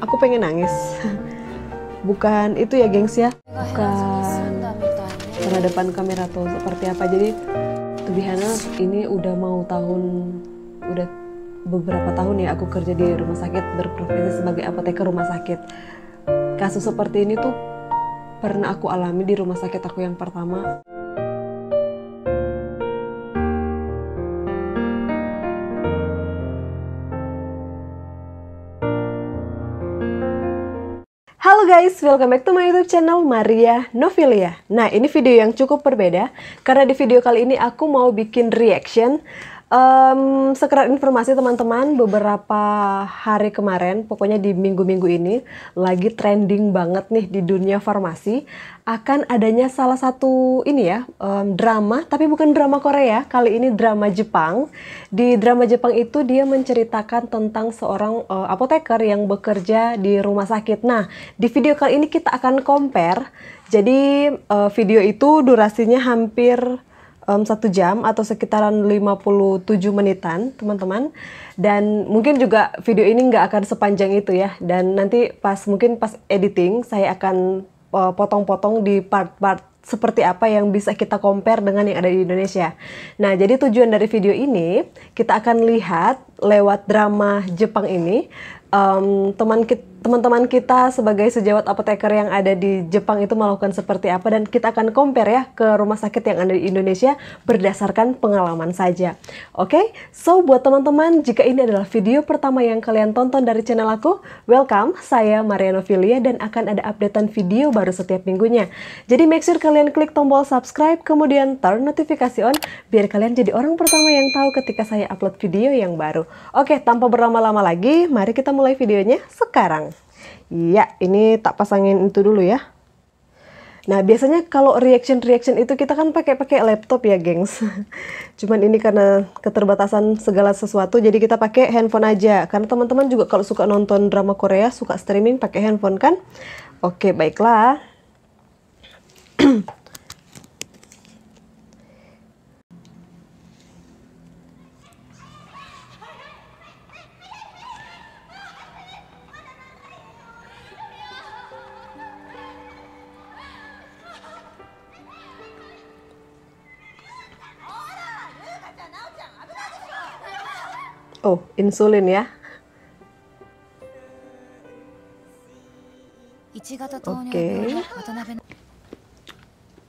aku pengen nangis. Bukan itu ya gengs ya, bukan karena depan kamera tuh seperti apa. Jadi to be honest, ini udah beberapa tahun ya aku kerja di rumah sakit, berprofesi sebagai apoteker rumah sakit. Kasus seperti ini tuh pernah aku alami di rumah sakit aku yang pertama. Halo guys, welcome back to my YouTube channel Maria Novilia. Nah, ini video yang cukup berbeda karena di video kali ini aku mau bikin reaction. Sekedar informasi teman-teman, beberapa hari kemarin, pokoknya di minggu-minggu ini lagi trending banget nih di dunia farmasi akan adanya salah satu drama, tapi bukan drama Korea, kali ini drama Jepang. Di drama Jepang itu dia menceritakan tentang seorang apoteker yang bekerja di rumah sakit. Nah, di video kali ini kita akan compare. Jadi video itu durasinya hampir 1 jam atau sekitaran 57 menitan teman-teman, dan mungkin juga video ini nggak akan sepanjang itu ya, dan nanti mungkin pas editing saya akan potong-potong di part-part seperti apa yang bisa kita compare dengan yang ada di Indonesia. Nah, jadi tujuan dari video ini kita akan lihat lewat drama Jepang ini teman-teman kita sebagai sejawat apoteker yang ada di Jepang itu melakukan seperti apa, dan kita akan compare ya ke rumah sakit yang ada di Indonesia berdasarkan pengalaman saja. Oke, so buat teman-teman, jika ini adalah video pertama yang kalian tonton dari channel aku, welcome, saya Maria Novilia dan akan ada updatean video baru setiap minggunya. Jadi make sure kalian klik tombol subscribe, kemudian turn notifikasi on biar kalian jadi orang pertama yang tahu ketika saya upload video yang baru. Oke, tanpa berlama-lama lagi, mari kita mulai videonya sekarang. Ya, ini tak pasangin itu dulu ya. Nah, biasanya kalau reaction itu kita kan pakai laptop ya, gengs. Cuman ini karena keterbatasan segala sesuatu, jadi kita pakai handphone aja. Karena teman-teman juga kalau suka nonton drama Korea, suka streaming pakai handphone kan? Oke, baiklah. Oh, insulin ya. Oke.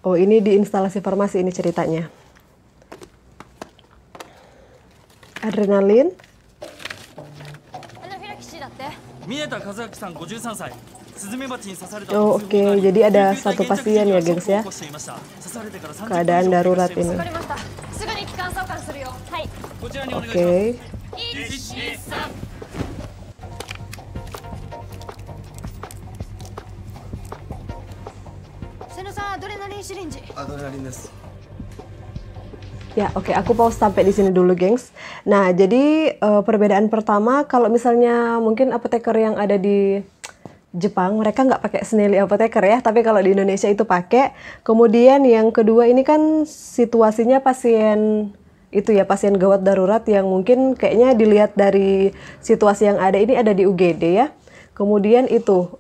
Oh, ini di instalasi farmasi ini ceritanya. Adrenalin. Oh, oke. Jadi ada satu pasien ya, gengs ya. Keadaan darurat ini. Oke. Ya, oke, aku pause sampai di sini dulu, gengs. Nah, jadi perbedaan pertama, kalau misalnya mungkin apoteker yang ada di Jepang, mereka nggak pakai Snelly apoteker ya, tapi kalau di Indonesia itu pakai. Kemudian yang kedua ini kan situasinya pasien gawat darurat yang mungkin kayaknya dilihat dari situasi yang ada ini ada di UGD ya. Kemudian itu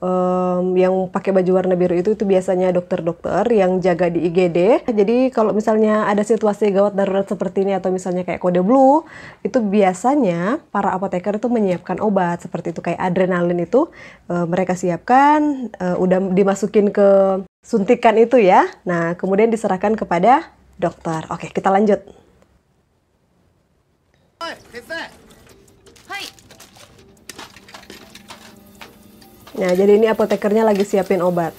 yang pakai baju warna biru itu biasanya dokter-dokter yang jaga di IGD. Jadi kalau misalnya ada situasi gawat darurat seperti ini atau misalnya kayak kode blue, itu biasanya para apoteker itu menyiapkan obat seperti itu, kayak adrenalin itu mereka siapkan, udah dimasukin ke suntikan itu ya. Nah, kemudian diserahkan kepada dokter. Oke, kita lanjut. Nah, jadi ini apotekernya lagi siapin obat.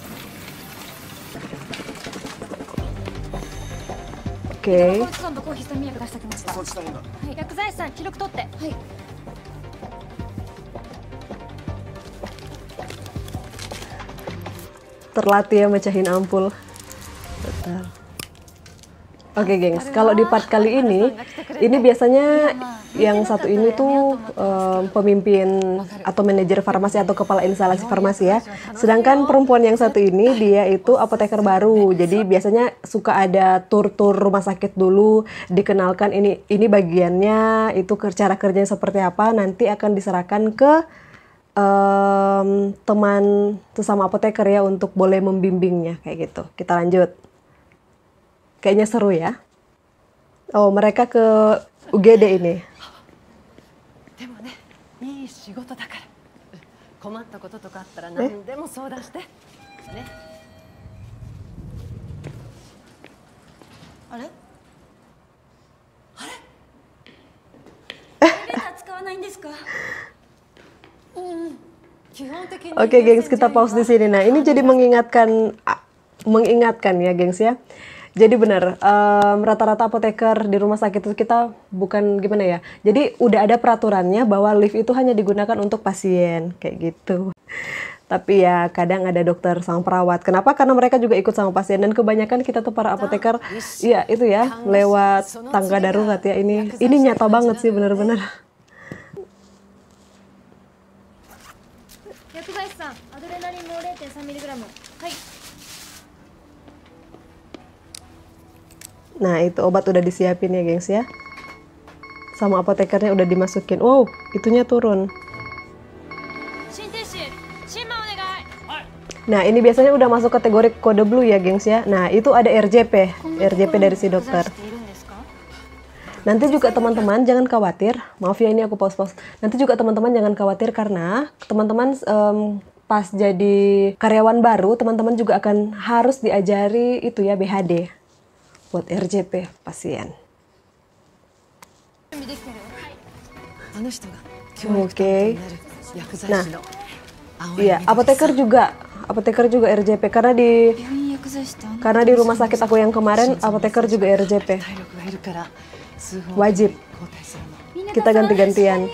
Oke. Terlatih ya mecahin ampul. Betul. Oke, gengs, kalau di part kali ini biasanya yang satu ini tuh pemimpin atau manajer farmasi atau kepala instalasi farmasi ya. Sedangkan perempuan yang satu ini dia itu apoteker baru. Jadi biasanya suka ada tur-tur rumah sakit dulu, dikenalkan ini bagiannya, itu cara kerjanya seperti apa, nanti akan diserahkan ke teman sesama apoteker ya untuk boleh membimbingnya kayak gitu. Kita lanjut. Kayaknya seru ya. Oh, mereka ke UGD ini. でもね、いい仕事だから。困ったこととかあったら何でも相談して。ね。あれ？あれ？エレベーター使わないんですか？Oke, gengs, kita pause di sini. Nah, ini jadi mengingatkan ya, gengs ya. Jadi benar, rata-rata apoteker di rumah sakit itu kita bukan gimana ya. Jadi udah ada peraturannya bahwa lift itu hanya digunakan untuk pasien, kayak gitu. Tapi ya kadang ada dokter sama perawat. Kenapa? Karena mereka juga ikut sama pasien. Dan kebanyakan kita tuh para apoteker, ya itu ya, lewat tangga darurat ya. Ini nyata banget sih, benar-benar. Nah, itu obat udah disiapin ya, gengs ya. Sama apotekernya udah dimasukin. Wow, itunya turun. Nah, ini biasanya udah masuk kategori kode blue ya, gengs ya. Nah, itu ada RJP dari si dokter. Nanti juga teman-teman jangan khawatir. Maaf ya, ini aku pause-pause. Nanti juga teman-teman jangan khawatir karena teman-teman pas jadi karyawan baru, teman-teman juga akan harus diajari itu ya, BHD. Buat RJP pasien. Oke. Nah, iya, apoteker juga RJP karena di rumah sakit aku yang kemarin apoteker juga RJP. Wajib. Kita ganti-gantian.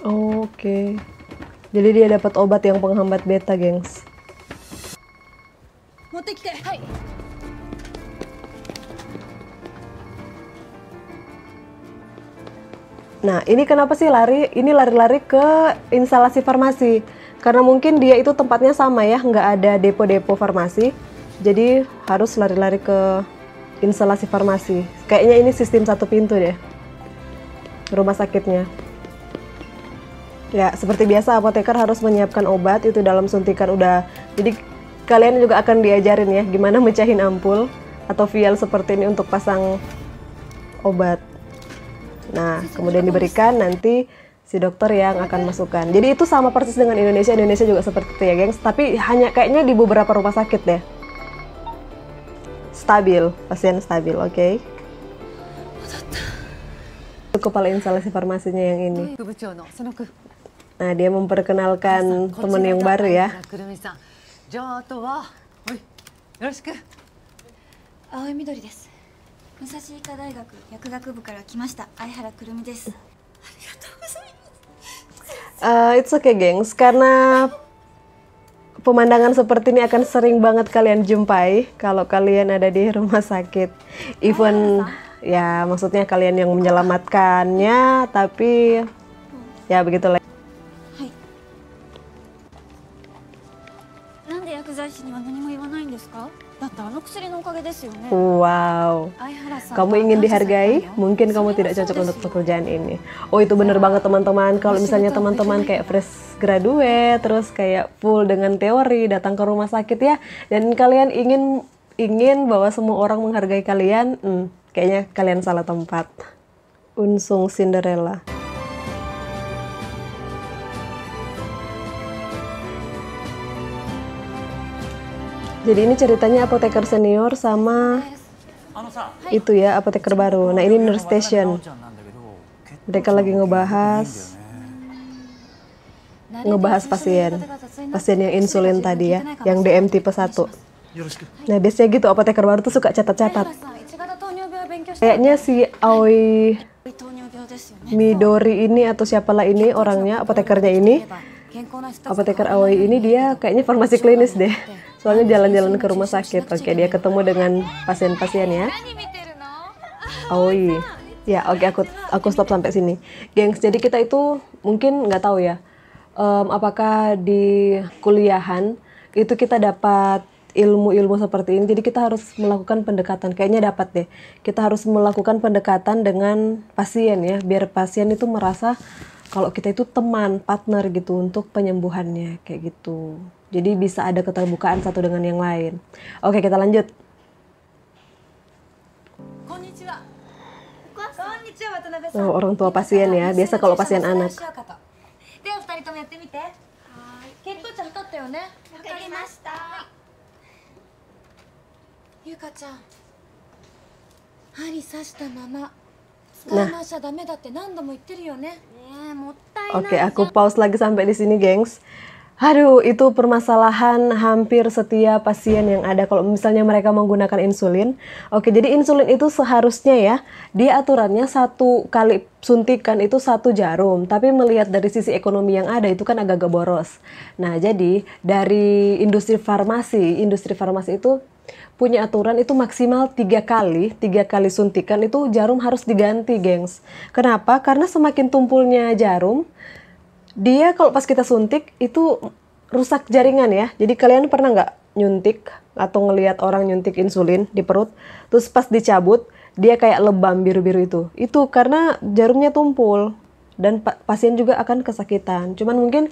Oke. Jadi dia dapat obat yang penghambat beta, gengs. Nah, ini kenapa sih lari? Ini lari-lari ke instalasi farmasi. Karena mungkin dia itu tempatnya sama ya, nggak ada depo-depo farmasi. Jadi harus lari-lari ke instalasi farmasi. Kayaknya ini sistem satu pintu deh. Rumah sakitnya. Ya, seperti biasa apoteker harus menyiapkan obat itu dalam suntikan udah. Jadi kalian juga akan diajarin ya gimana mecahin ampul atau vial seperti ini untuk pasang obat. Nah, kemudian diberikan nanti si dokter yang akan masukkan. Jadi itu sama persis dengan Indonesia. Indonesia juga seperti itu ya, gengs. Tapi hanya kayaknya di beberapa rumah sakit deh. Stabil, pasien stabil, oke? Kepala instalasi farmasinya yang ini. Nah, dia memperkenalkan teman yang baru ya. It's okay, gengs, karena pemandangan seperti ini akan sering banget kalian jumpai kalau kalian ada di rumah sakit. Even ya maksudnya kalian yang menyelamatkannya, tapi ya begitulah. Wow, kamu ingin dihargai? Mungkin kamu tidak cocok untuk pekerjaan ini. Oh, itu bener banget teman-teman. Kalau misalnya teman-teman kayak fresh graduate, terus kayak full dengan teori, datang ke rumah sakit ya, dan kalian ingin bahwa semua orang menghargai kalian, kayaknya kalian salah tempat. Unsung Cinderella. Jadi ini ceritanya apoteker senior sama itu ya, apoteker baru. Nah, ini nurse station. Mereka lagi ngebahas pasien yang insulin tadi ya, yang DM tipe 1. Nah, biasanya gitu apoteker baru tuh suka catat-catat. Kayaknya si Aoi Midori ini atau siapalah ini orangnya, apotekernya ini, Apoteker Aoi ini dia kayaknya farmasi klinis deh. Soalnya jalan-jalan ke rumah sakit. Oke, dia ketemu dengan pasien-pasien ya. Aoi. Ya, oke, aku stop sampai sini. Gengs, jadi kita itu mungkin nggak tahu ya. Apakah di kuliahan itu kita dapat ilmu-ilmu seperti ini. Jadi kita harus melakukan pendekatan. Kayaknya dapat deh. Kita harus melakukan pendekatan dengan pasien ya, biar pasien itu merasa kalau kita itu teman, partner gitu untuk penyembuhannya kayak gitu. Jadi bisa ada keterbukaan satu dengan yang lain. Oke, kita lanjut. Oh, orang tua pasien ya. Biasa kalau pasien anak. Oke, aku pause lagi sampai di sini, gengs. Aduh, itu permasalahan hampir setiap pasien yang ada kalau misalnya mereka menggunakan insulin. Oke, jadi insulin itu seharusnya ya, dia aturannya 1 kali suntikan itu 1 jarum. Tapi melihat dari sisi ekonomi yang ada itu kan agak-agak boros. Nah, jadi dari industri farmasi itu punya aturan itu maksimal 3 kali suntikan itu jarum harus diganti, gengs. Kenapa? Karena semakin tumpulnya jarum, dia kalau pas kita suntik itu rusak jaringan ya. Jadi kalian pernah nggak nyuntik atau ngelihat orang nyuntik insulin di perut, terus pas dicabut dia kayak lebam biru-biru itu. Itu karena jarumnya tumpul dan pasien juga akan kesakitan. Cuman mungkin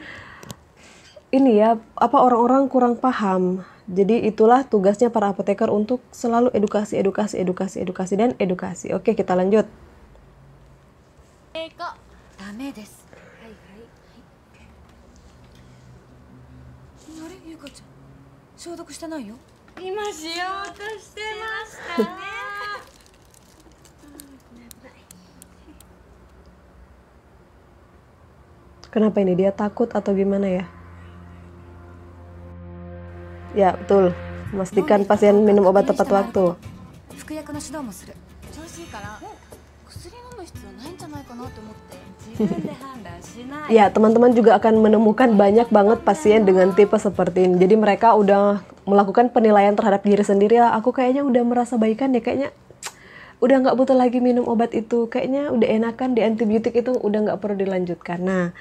ini ya, orang-orang kurang paham. Jadi itulah tugasnya para apoteker untuk selalu edukasi dan edukasi. Oke, kita lanjut. Kenapa ini? Dia takut atau gimana ya? Ya, betul. Memastikan pasien minum obat tepat waktu. Ya, teman-teman juga akan menemukan banyak banget pasien dengan tipe seperti ini. Jadi mereka udah melakukan penilaian terhadap diri sendiri. Ya, aku kayaknya udah merasa baikan ya, kayaknya udah nggak butuh lagi minum obat itu. Kayaknya udah enakan di antibiotik itu, udah nggak perlu dilanjutkan. Nah,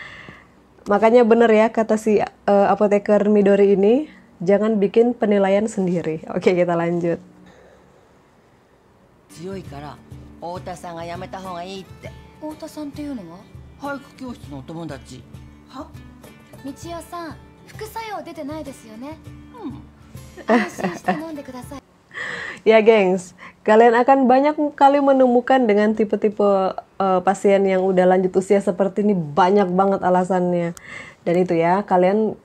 makanya bener ya kata si apoteker Midori ini, jangan bikin penilaian sendiri. Oke, kita lanjut. Ya, gengs, kalian akan banyak kali menemukan dengan tipe-tipe pasien yang udah lanjut usia seperti ini, banyak banget alasannya. Dan itu ya, kalian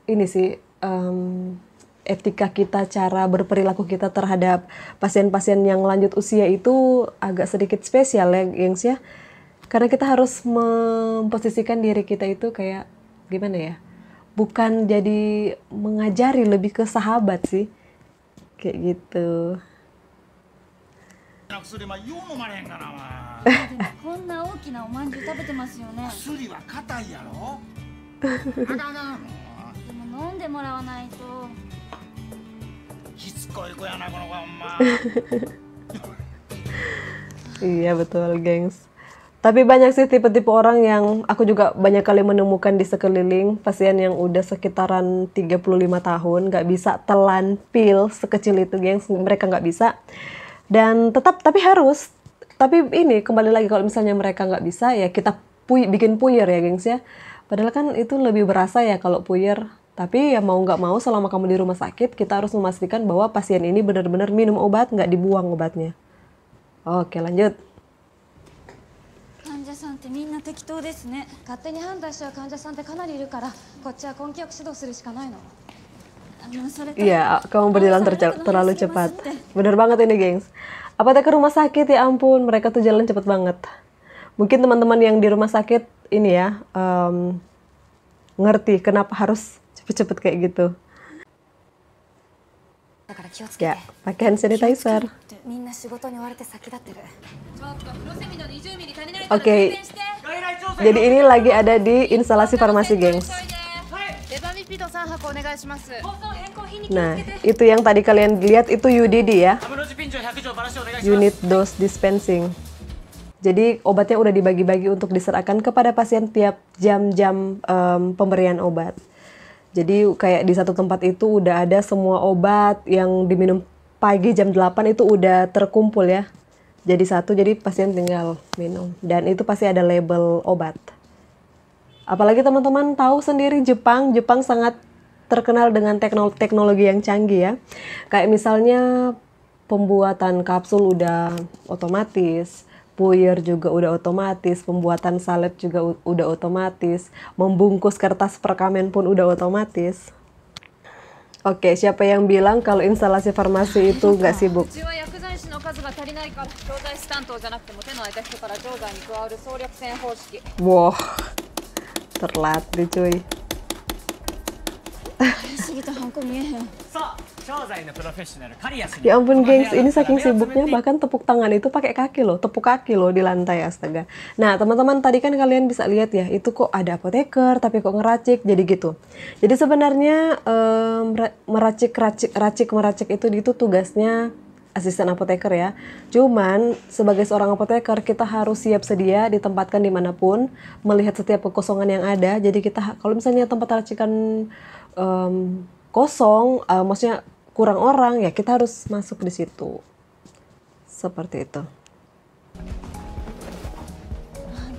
ini sih etika kita, cara berperilaku kita terhadap pasien-pasien yang lanjut usia itu agak sedikit spesial ya, gengs ya. Karena kita harus memposisikan diri kita itu kayak gimana ya? Bukan jadi mengajari, lebih ke sahabat sih. Kayak gitu. Iya, betul, gengs. Tapi banyak sih tipe-tipe orang yang aku juga banyak kali menemukan di sekeliling, pasien yang udah sekitaran 35 tahun, nggak bisa telan pil sekecil itu, gengs. Mereka nggak bisa. Dan tapi harus. Tapi ini, kembali lagi, kalau misalnya mereka nggak bisa, ya kita bikin puyer ya, gengs ya. Padahal kan itu lebih berasa ya kalau puyer. Tapi ya mau nggak mau, selama kamu di rumah sakit, kita harus memastikan bahwa pasien ini benar-benar minum obat, nggak dibuang obatnya. Oke, lanjut. Iya, kamu berjalan terlalu cepat. Bener banget ini, gengs. Apoteker rumah sakit, ya ampun, mereka tuh jalan cepet banget. Mungkin teman-teman yang di rumah sakit ini ya, ngerti kenapa harus cepet-cepet kayak gitu. Ya, pakai hand sanitizer. Oke, Jadi ini lagi ada di instalasi farmasi, gengs. レバミピド3箱お願いします。 Nah, itu yang tadi kalian lihat itu UDD ya. アムロジピンチョ100錠バラしてお願いします。 Unit dose dispensing. Jadi obatnya udah dibagi-bagi untuk diserahkan kepada pasien tiap jam-jam pemberian obat. Jadi kayak di satu tempat itu udah ada semua obat yang diminum pagi jam 8 itu udah terkumpul ya. Jadi satu, jadi pasien tinggal minum. Dan itu pasti ada label obat. Apalagi teman-teman tahu sendiri Jepang sangat terkenal dengan teknologi yang canggih ya. Kayak misalnya pembuatan kapsul udah otomatis, puyer juga udah otomatis, pembuatan salep juga udah otomatis, membungkus kertas perkamen pun udah otomatis. Oke, siapa yang bilang kalau instalasi farmasi itu nggak sibuk? うちは薬剤師の数が足りないから調剤師担当じゃなくても手の空いた人から錠剤に加わる総力戦方式。 Wow, terlatih cuy. 過ぎたハンコ見えへん。さあ、調剤のプロフェッショナルカリアスに Ya ampun gengs, ini saking sibuknya bahkan tepuk tangan itu pakai kaki loh, tepuk kaki loh di lantai, astaga. Nah teman-teman tadi kan kalian bisa lihat ya, itu kok ada apoteker tapi kok ngeracik, jadi gitu. Jadi sebenarnya meracik itu tugasnya asisten apoteker ya. Cuman sebagai seorang apoteker kita harus siap sedia ditempatkan dimanapun, melihat setiap kekosongan yang ada. Jadi kita kalau misalnya tempat racikan kosong, maksudnya kurang orang ya kita harus masuk di situ. Seperti itu.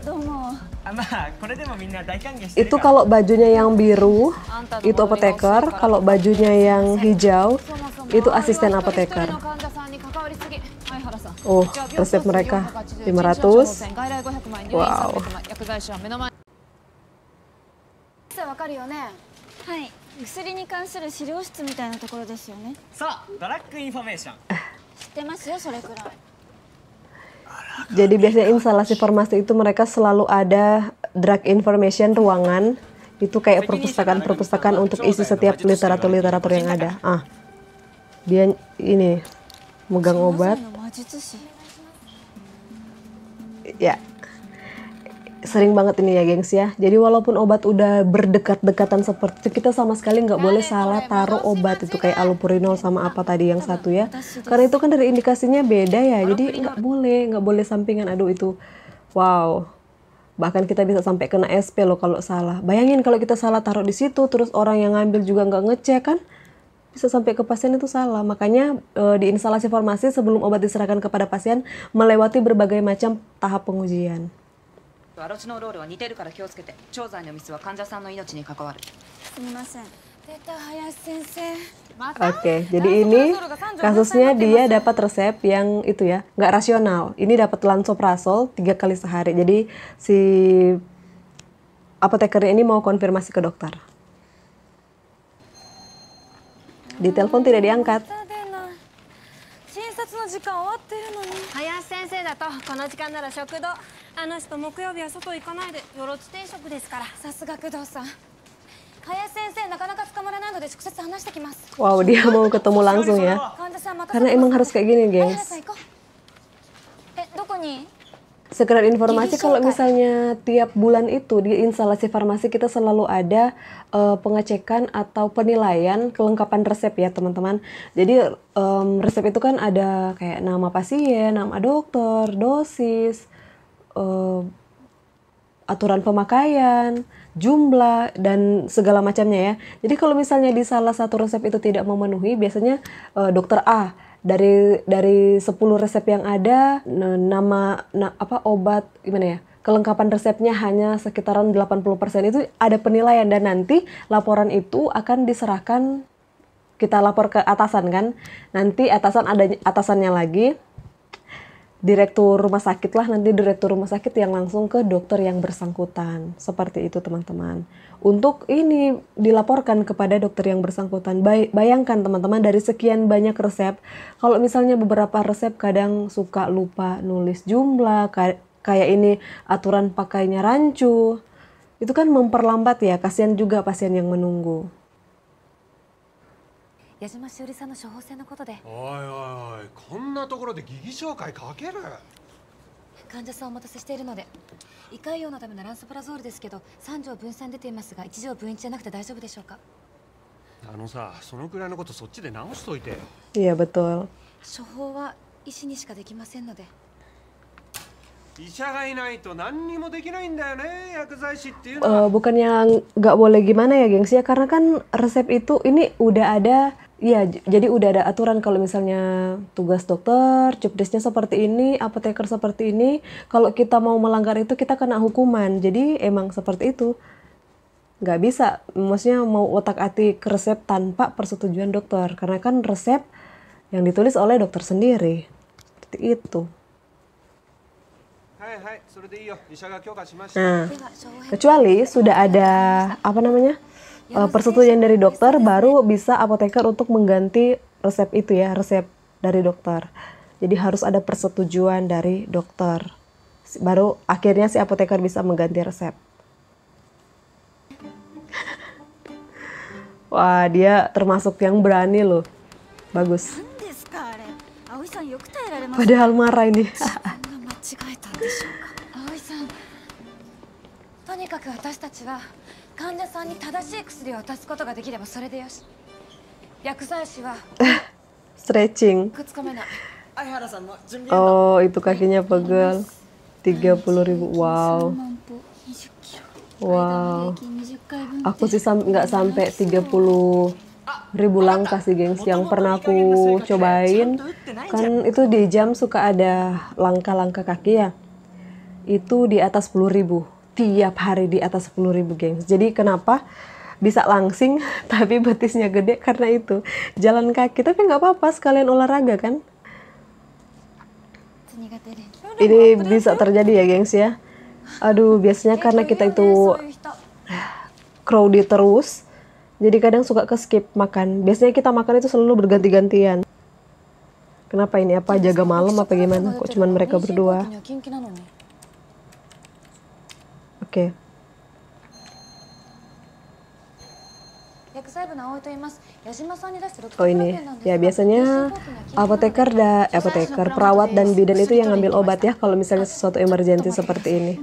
どうも。まあこれでもみんな大歓迎してる Itu から kalau bajunya yang biru itu apoteker, kalau bajunya yang hijau itu asisten apoteker. Oh, resep mereka 500. Wow. わかるよね。はい。薬に関する資料室みたいなところですよね。さあ、ドラッグインフォメーション 知ってますよそれくらい。 Jadi biasanya instalasi farmasi itu mereka selalu ada drug information ruangan. Itu kayak perpustakaan untuk isi setiap literatur yang ada. Dia ini megang obat. Ya, sering banget ini ya gengs ya. Jadi walaupun obat udah berdekat-dekatan seperti itu, kita sama sekali nggak boleh salah taruh obat itu kayak allopurinol sama apa tadi yang satu ya. Karena itu kan dari indikasinya beda ya. Jadi nggak boleh sampingan. Aduh itu, wow. Bahkan kita bisa sampai kena SP loh kalau salah. Bayangin kalau kita salah taruh di situ, terus orang yang ngambil juga nggak ngecek kan, bisa sampai ke pasien itu salah. Makanya di instalasi farmasi sebelum obat diserahkan kepada pasien melewati berbagai macam tahap pengujian. アロチノロールは似てるから気をつけて。調剤のミスは患者さんの命に関わる。すみません。出た林先生。 Oke, jadi ini kasusnya dia dapat resep yang itu ya, nggak rasional. Ini dapat lansoprazol 3 kali sehari. Jadi si apotekernya ini mau konfirmasi ke dokter. Di telepon tidak diangkat. 診察の時間終わってるのに。林先生だとこの時間なら食堂。あの人木曜日は外行かないでよろち定食ですから。さすが工藤さん。林先生なかなか捕まらないので直接話してきます。 Wow, dia mau ketemu langsung ya. 患者さん任せて。 Karena emang harus kayak gini, 相原 gengs. さん行こう。どこに？ Sekedar informasi kalau misalnya tiap bulan itu di instalasi farmasi kita selalu ada pengecekan atau penilaian kelengkapan resep ya teman-teman. Jadi resep itu kan ada kayak nama pasien, nama dokter, dosis, aturan pemakaian, jumlah, dan segala macamnya ya. Jadi kalau misalnya di salah satu resep itu tidak memenuhi, biasanya dokter A dari 10 resep yang ada, obat gimana ya, kelengkapan resepnya hanya sekitaran 80%, itu ada penilaian dan nanti laporan itu akan diserahkan, kita lapor ke atasan kan, nanti atasannya lagi direktur rumah sakit lah, nanti direktur rumah sakit yang langsung ke dokter yang bersangkutan. Seperti itu teman-teman. Untuk ini dilaporkan kepada dokter yang bersangkutan. Bayangkan teman-teman, dari sekian banyak resep, kalau misalnya beberapa resep kadang suka lupa nulis jumlah, kayak ini aturan pakainya rancu, itu kan memperlambat ya, kasihan juga pasien yang menunggu. 矢島しおりさんの処方箋のことで。おいおいおい、こんなところで疑義紹介かける。患者さんお待たせしているので、胃潰瘍のためのランソプラゾールですけど、3錠分散出ていますが1錠分1じゃなくて大丈夫でしょうか？あのさ、そのくらいのことそっちで直しといてよ。 Iya betul. 処方は医師にしかできませんので。医者がいないと何にもできないんだよね、薬剤師っていうのは。Bukannya nggak boleh gimana ya gengs ya, karena kan resep itu ini udah ada ya, jadi udah ada aturan kalau misalnya tugas dokter, jobdesknya seperti ini, apoteker seperti ini, kalau kita mau melanggar itu kita kena hukuman. Jadi emang seperti itu, nggak bisa, maksudnya mau otak-atik resep tanpa persetujuan dokter, karena kan resep yang ditulis oleh dokter sendiri, seperti itu. Nah, kecuali sudah ada apa namanya persetujuan dari dokter, baru bisa apoteker untuk mengganti resep itu ya, resep dari dokter. Jadi harus ada persetujuan dari dokter, baru akhirnya si apoteker bisa mengganti resep. Wah, dia termasuk yang berani loh, bagus. Padahal marah ini. とにかく私たちは患者さんに正しい薬を渡すことができればそれでよし。薬剤師は Stretching. くっつかめない。 Oh, itu kakinya pegel. 30.000. Wow. Wow. Aku sih nggak sampai 30.000 langkah sih gengs. Yang pernah aku cobain kan itu di jam suka ada langkah-langkah kaki ya. Itu di atas 10.000. Tiap hari di atas 10.000 gengs. Jadi kenapa bisa langsing tapi betisnya gede? Karena itu jalan kaki. Tapi nggak apa-apa, sekalian olahraga kan. Ini bisa terjadi ya gengs ya. Aduh, biasanya karena kita itu crowded terus, jadi kadang suka ke skip makan. Biasanya kita makan itu selalu berganti-gantian. Kenapa ini? Apa jaga malam apa gimana? Kok cuman mereka berdua? Oke. Oh ini, ya biasanya apoteker, perawat dan bidan itu yang ngambil obat ya kalau misalnya sesuatu emergensi seperti ini.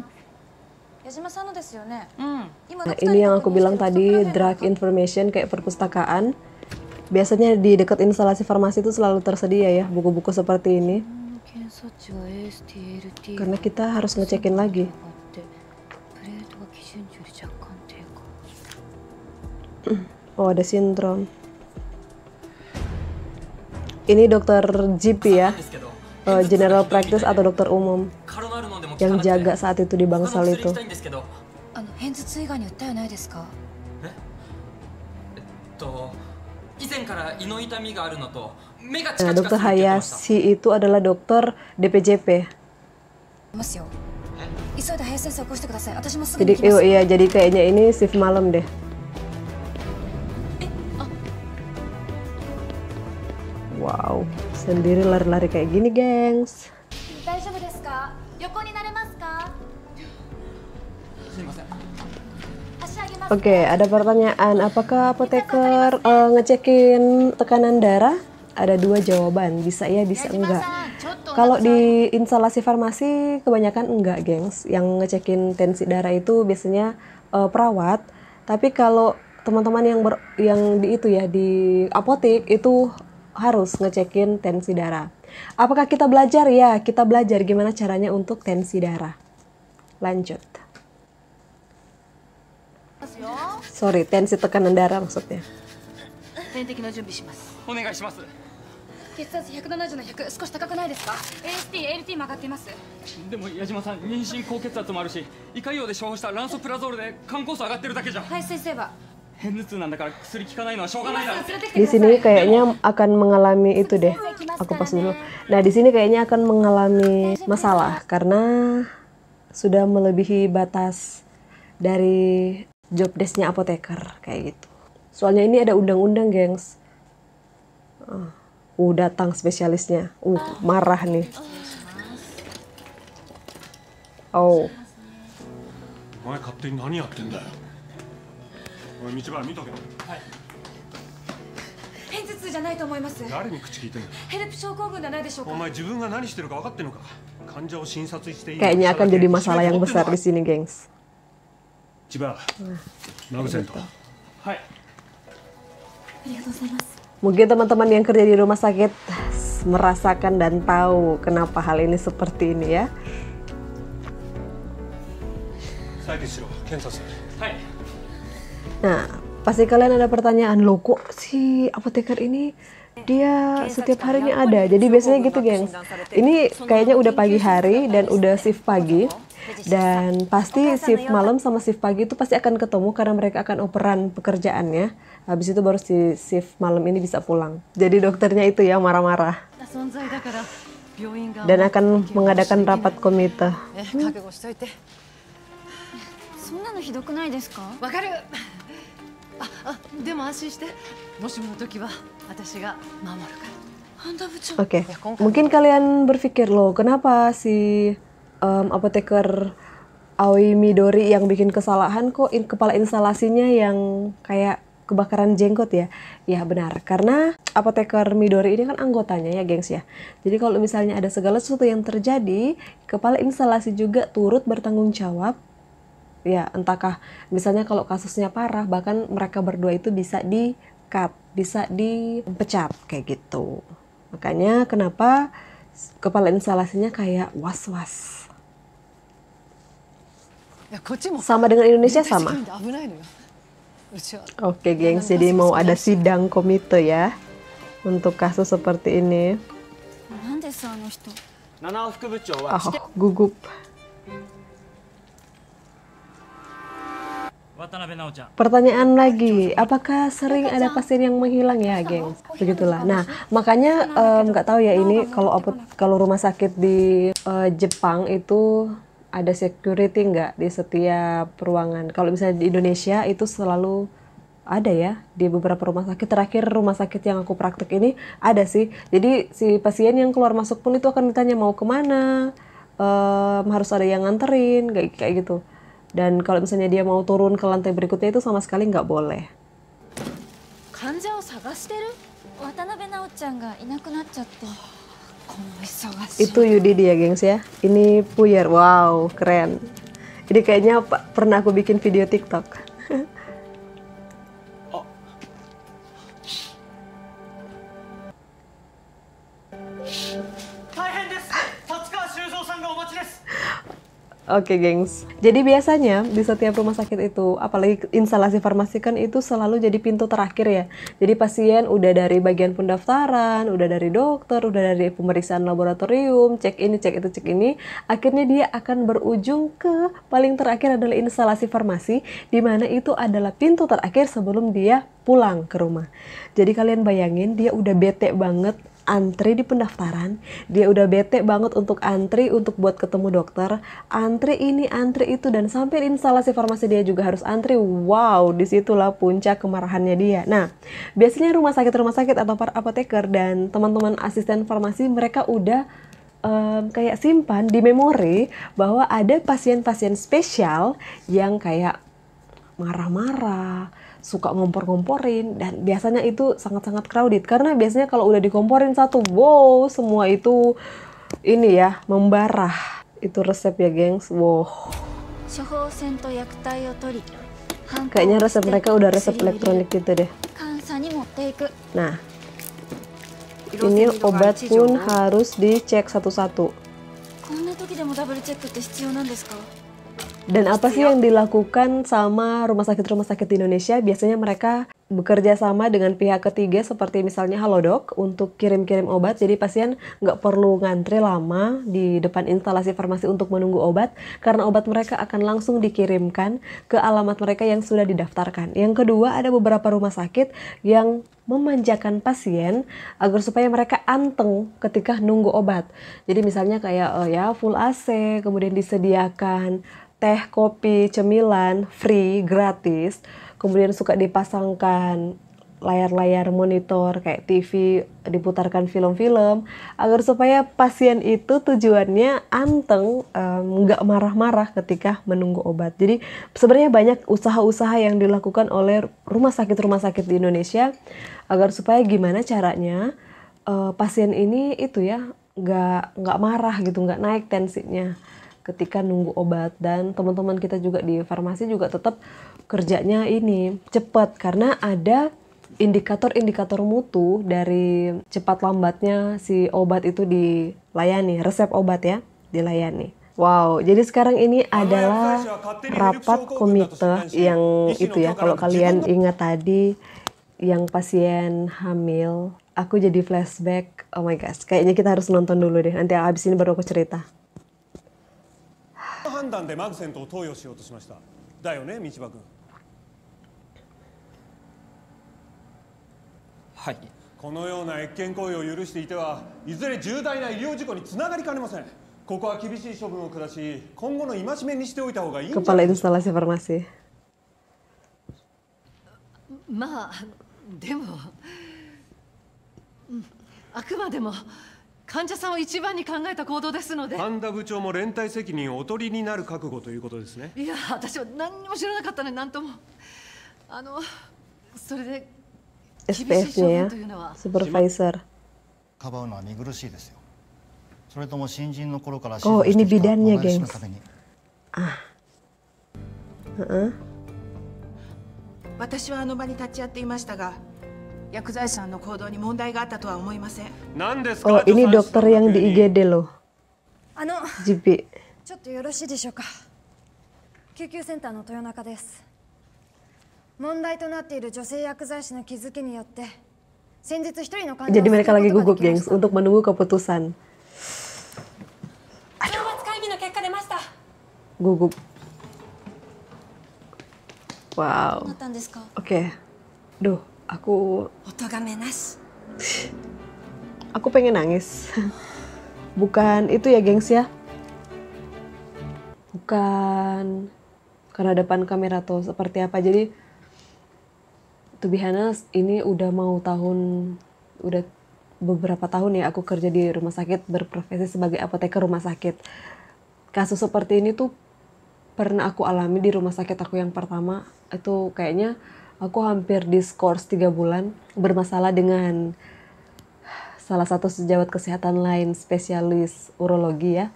Nah, ini yang aku bilang tadi, drug information kayak perpustakaan. Biasanya di dekat instalasi farmasi itu selalu tersedia ya buku-buku seperti ini. Karena kita harus ngecekin lagi. Oh, ada sindrom. Ini dokter GP ya, general practice atau dokter umum yang jaga saat itu di bangsal itu. Nah, dokter Hayashi itu adalah dokter DPJP. Jadi, iya, jadi kayaknya ini shift malam deh. Wow, sendiri lari-lari kayak gini, gengs. Oke, ada pertanyaan. Apakah apoteker ngecekin tekanan darah? Ada dua jawaban, bisa ya, bisa enggak. Kalau di instalasi farmasi kebanyakan enggak, gengs. Yang ngecekin tensi darah itu biasanya perawat. Tapi kalau teman-teman yang di itu ya, di apotek itu harus ngecekin tensi darah. Apakah kita belajar? Ya, kita belajar gimana caranya untuk tensi darah. Lanjut. Sorry, tensi tekanan darah maksudnya. 血圧170の100、少し高くないですか？ AST、ALT も上がっています。でも矢島さん、妊娠高血圧もあるし、胃潰瘍で処方したランソプラゾールで肝酵素上がってるだけじゃん。はい、先生は。片頭痛なんだから薬効かないのはしょうがないだろ。 Di sini kayaknya akan mengalami itu deh. Aku pas dulu. Nah, di sini kayaknya akan mengalami masalah karena sudah melebihi batas dari job desk-nya apoteker kayak gitu. Soalnya ini ada undang-undang, gengs. Datang spesialisnya. Marah nih. Oh. お前勝手に何やってんだよ。おい道場見とけ。はい。片頭痛じゃないと思います。誰に口聞いてんの？ヘルプ症候群じゃないでしょうか。お前自分が何してるか分かってんのか？患者を診察していい。 Kayaknya akan jadi masalah yang besar di sini, gengs. 千葉、マグセント。はい。ありがとうございます。 Mungkin teman-teman yang kerja di rumah sakit merasakan dan tahu kenapa hal ini seperti ini ya. 採血しろ、検査する。はい。 Nah, pasti kalian ada pertanyaan, loh kok si apoteker ini dia setiap harinya ada. Jadi biasanya gitu, gengs. Ini kayaknya udah pagi hari dan udah shift pagi. Dan pasti shift malam sama shift pagi itu pasti akan ketemu karena mereka akan operan pekerjaannya. Habis itu baru si shift malam ini bisa pulang. Jadi dokternya itu ya marah-marah. Dan akan mengadakan rapat komite. 覚悟しといて。そんなのひどくないですか？わかる。でも安心して。もしもの時は私が守るから。半田部長。 Oke, mungkin kalian berpikir loh, kenapa si apoteker Aoi Midori yang bikin kesalahan kok kepala instalasinya yang kayak kebakaran jenggot ya? Ya benar, karena apoteker Midori ini kan anggotanya ya, gengs ya. Jadi kalau misalnya ada segala sesuatu yang terjadi, kepala instalasi juga turut bertanggung jawab. Ya, entahkah misalnya kalau kasusnya parah, bahkan mereka berdua itu bisa di-cut, bisa dipecat kayak gitu. Makanya kenapa kepala instalasinya kayak was-was. Sama dengan Indonesia sama. Oke, gengs, jadi mau ada sidang komite ya untuk kasus seperti ini. なんですあの人。七尾副部長は Oh, gugup. 渡辺直ちゃん。 Pertanyaan lagi, apakah sering ada pasien yang menghilang ya, gengs? Begitulah. Nah, makanya nggak tahu ya ini kalau rumah sakit di Jepang itu ada security nggak di setiap ruangan. Kalau misalnya di Indonesia itu selalu ada ya di beberapa rumah sakit. Terakhir rumah sakit yang aku praktek ini ada sih. Jadi si pasien yang keluar masuk pun itu akan ditanya mau kemana, harus ada yang nganterin kayak gitu. Dan kalau misalnya dia mau turun ke lantai berikutnya itu sama sekali nggak boleh. 患者を探してる？渡辺直ちゃんがいなくなっちゃって。この忙しい。 Itu Yudi dia, gengs ya. Ini puyer, wow, keren. Ini kayaknya pernah aku bikin video TikTok. 大変です。立川修造さんがお待ちです。 Oke, gengs. Jadi biasanya di setiap rumah sakit itu, apalagi instalasi farmasi kan itu selalu jadi pintu terakhir ya. Jadi pasien udah dari bagian pendaftaran, udah dari dokter, udah dari pemeriksaan laboratorium, cek ini, cek itu, cek ini. Akhirnya dia akan berujung ke paling terakhir adalah instalasi farmasi, di mana itu adalah pintu terakhir sebelum dia pulang ke rumah. Jadi kalian bayangin dia udah bete banget antri di pendaftaran, dia udah bete banget untuk antri untuk buat ketemu dokter, antri ini, antri itu, dan sampai di instalasi farmasi dia juga harus antri. Wow, disitulah puncak kemarahannya dia. Nah, biasanya rumah sakit atau para apoteker dan teman-teman asisten farmasi mereka udah kayak simpan di memori bahwa ada pasien-pasien spesial yang kayak marah-marah, suka ngompor-ngomporin, dan biasanya itu sangat-sangat crowded karena biasanya kalau udah dikomporin satu, wow, semua itu ini ya membara. Itu resep ya, gengs. Wow. Kayaknya resep mereka udah resep elektronik gitu deh. Nah, ini obat pun harus dicek satu-satu. Dan apa sih yang dilakukan sama rumah sakit di Indonesia? Biasanya mereka bekerja sama dengan pihak ketiga seperti misalnya Halodoc untuk kirim-kirim obat. Jadi pasien nggak perlu ngantri lama di depan instalasi farmasi untuk menunggu obat karena obat mereka akan langsung dikirimkan ke alamat mereka yang sudah didaftarkan. Yang kedua, ada beberapa rumah sakit yang memanjakan pasien agar supaya mereka anteng ketika nunggu obat. Jadi misalnya kayak ya full AC, kemudian disediakan teh, kopi, cemilan, free, gratis. Kemudian suka dipasangkan layar-layar monitor kayak TV, diputarkan film-film, agar supaya pasien itu tujuannya anteng, nggak marah-marah ketika menunggu obat. Jadi sebenarnya banyak usaha-usaha yang dilakukan oleh rumah sakit di Indonesia agar supaya gimana caranya pasien ini itu ya nggak marah gitu, nggak naik tensinya ketika nunggu obat. Dan teman-teman kita juga di farmasi juga tetap kerjanya ini cepat karena ada indikator-indikator mutu dari cepat lambatnya si obat itu dilayani, resep obat ya dilayani. Wow, jadi sekarang ini adalah rapat komite yang itu ya, kalau kalian ingat tadi yang pasien hamil, aku jadi flashback. Oh my gosh, kayaknya kita harus nonton dulu deh, nanti abis ini baru aku cerita. 判断でマグセントを投与しようとしました。だよね、道場君。はい。このような越権行為を許していてはいずれ重大な医療事故につながりかねません。ここは厳しい処分を下し、今後の戒めにしておいた方がいいんじゃないでしょうか。 Kepala instalasi farmasi. まあでも、あくまでも患者さんを一番に考えた行動ですので。半田部長も連帯責任をお取りになる覚悟ということですね。いや、私は何にも知らなかったのに何とも。それで厳しい処 SPF-nya 分 ya, というのは。 supervisor. かばうのは見苦しいですよ。それとも新人の頃から Oh, ini bidannya, 同じ gengs. のために Heeh. 私はあの場に立ち会っていましたが、薬剤師さんの行動に問題があったとは思いません。何ですか。 Oh, ini dokter yang di IGD loh. GP. ちょっとよろしいでしょうか。救急センターの豊中です。問題となっている女性薬剤師の気づきによって先日一人の患者を Jadi mereka lagi gugup, gengs, untuk menunggu keputusan. 懲罰会議の結果出ました。 Gugup. Wow. どうなったんですか？ Oke. Duh, aku お咎めなし。 pengen nangis. Bukan itu ya, gengs ya. Bukan karena depan kamera atau seperti apa. Jadi to be honest, ini udah beberapa tahun ya aku kerja di rumah sakit, berprofesi sebagai apoteker rumah sakit. Kasus seperti ini tuh pernah aku alami di rumah sakit aku yang pertama. Itu kayaknya aku hampir diskors 3 bulan bermasalah dengan salah satu sejawat kesehatan lain, spesialis urologi ya.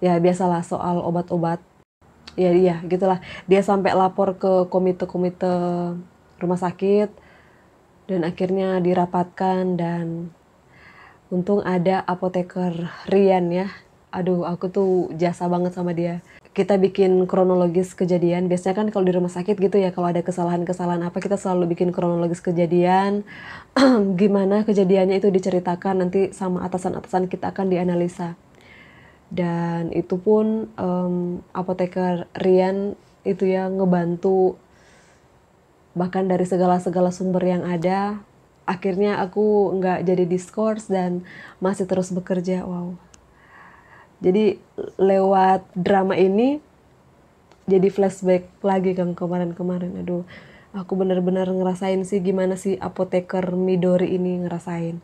Ya biasalah soal obat-obat. Ya iya gitulah. Dia sampai lapor ke komite-komite rumah sakit dan akhirnya dirapatkan, dan untung ada apoteker Rian ya. Aduh, aku tuh jasa banget sama dia. Kita bikin kronologis kejadian. Biasanya kan kalau di rumah sakit gitu ya, kalau ada kesalahan-kesalahan apa kita selalu bikin kronologis kejadian. Gimana kejadiannya itu diceritakan, nanti sama atasan-atasan kita akan dianalisa. Dan itu pun apoteker Rian itu ya ngebantu, bahkan dari segala sumber yang ada. Akhirnya aku nggak jadi diskors dan masih terus bekerja. Wow. Jadi lewat drama ini jadi flashback lagi kan kemarin-kemarin. Aduh, aku benar-benar ngerasain sih gimana sih apoteker Midori ini ngerasain.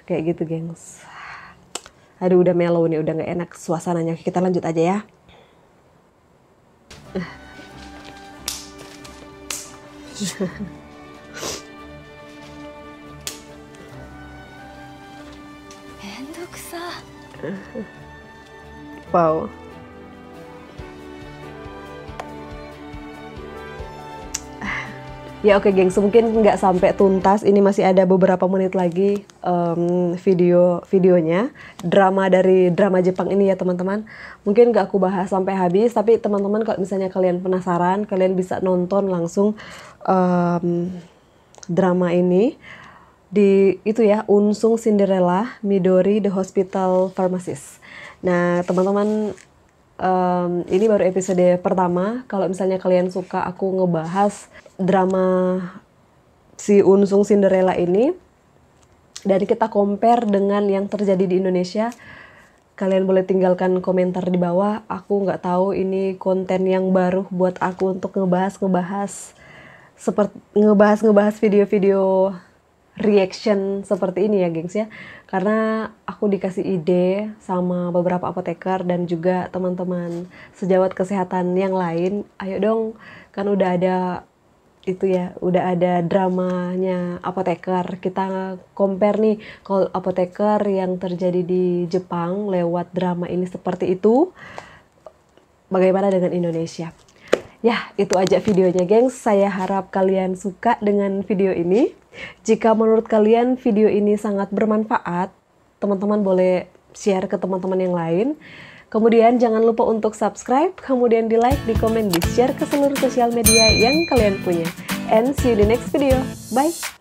Kayak gitu, gengs. Aduh, udah mellow nih, udah nggak enak suasananya. Kita lanjut aja ya. Wow. Ya oke, gengs, mungkin nggak sampai tuntas. Ini masih ada beberapa menit lagi videonya. Drama dari drama Jepang ini ya teman-teman. Mungkin nggak aku bahas sampai habis, tapi teman-teman kalau misalnya kalian penasaran, kalian bisa nonton langsung drama ini di itu ya, Unsung Cinderella Midori The Hospital Pharmacist. Nah teman-teman, ini baru episode pertama. Kalau misalnya kalian suka aku ngebahas drama si Unsung Cinderella ini dan kita compare dengan yang terjadi di Indonesia, kalian boleh tinggalkan komentar di bawah. Aku nggak tahu ini konten yang baru buat aku untuk ngebahas seperti ngebahas video-video reaction seperti ini ya gengs ya, karena aku dikasih ide sama beberapa apoteker dan juga teman-teman sejawat kesehatan yang lain. Ayo dong, kan udah ada itu ya, udah ada dramanya apoteker, kita compare nih kalau apoteker yang terjadi di Jepang lewat drama ini seperti itu, bagaimana dengan Indonesia. Ya, itu aja videonya gengs. Saya harap kalian suka dengan video ini. Jika menurut kalian video ini sangat bermanfaat, teman-teman boleh share ke teman-teman yang lain. Kemudian jangan lupa untuk subscribe, kemudian di like, di komen, di share ke seluruh sosial media yang kalian punya. And see you in the next video. Bye!